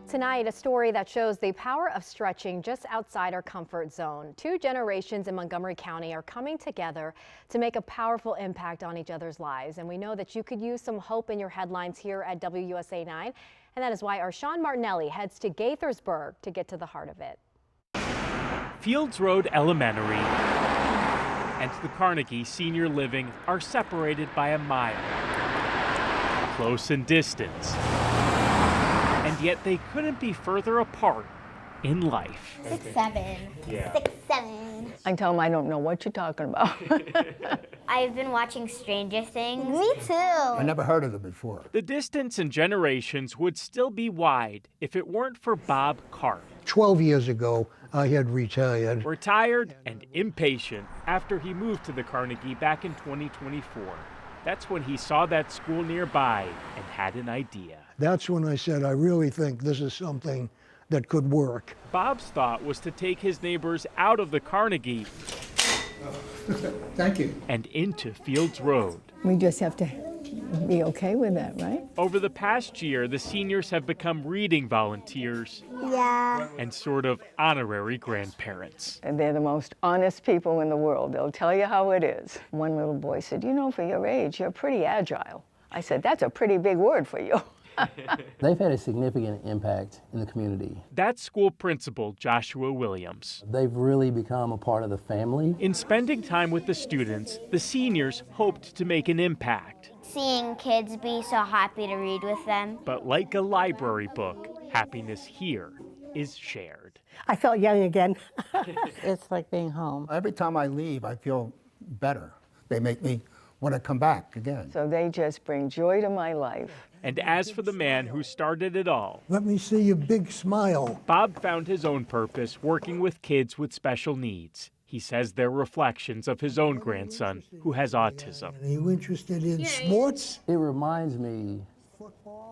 Tonight, a story that shows the power of stretching just outside our comfort zone. Two generations in Montgomery County are coming together to make a powerful impact on each other's lives. And we know that you could use some hope in your headlines here at WUSA 9. And that is why our Sean Martinelli heads to Gaithersburg to get to the heart of it. Fields Road Elementary and the Carnegie Senior Living are separated by a mile, close in distance. And yet they couldn't be further apart in life. 6'7". Yeah. 6'7". I tell them I don't know what you're talking about. I've been watching Stranger Things. Me too. I never heard of it before. The distance and generations would still be wide if it weren't for Bob Cart. 12 years ago, I had retired. Retired and impatient after he moved to the Carnegie back in 2024. That's when he saw that school nearby and had an idea. That's when I said, I really think this is something that could work. Bob's thought was to take his neighbors out of the Carnegie Thank you. and into Fields Road. We just have to be okay with that, right? Over the past year, the seniors have become reading volunteers Yeah. and sort of honorary grandparents. And they're the most honest people in the world. They'll tell you how it is. One little boy said, you know, for your age, you're pretty agile. I said, that's a pretty big word for you. They've had a significant impact in the community. That's school principal Joshua Williams. They've really become a part of the family. In spending time with the students, the seniors hoped to make an impact. Seeing kids be so happy to read with them. But like a library book, happiness here is shared. I felt young again. It's like being home. Every time I leave, I feel better. They make me want to come back again. So they just bring joy to my life. And as for the man who started it all, Let me see your big smile. Bob found his own purpose working with kids with special needs. He says they're reflections of his own grandson who has autism. Are you interested in sports? It reminds me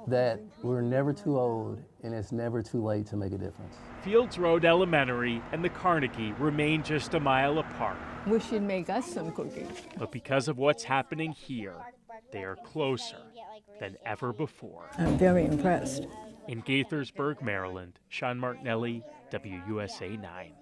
that we're never too old and it's never too late to make a difference. Fields Road Elementary and the Carnegie remain just a mile apart. Wish you'd make us some cookies. But because of what's happening here, they are closer than ever before. I'm very impressed. In Gaithersburg, Maryland, Sean Martinelli, WUSA 9.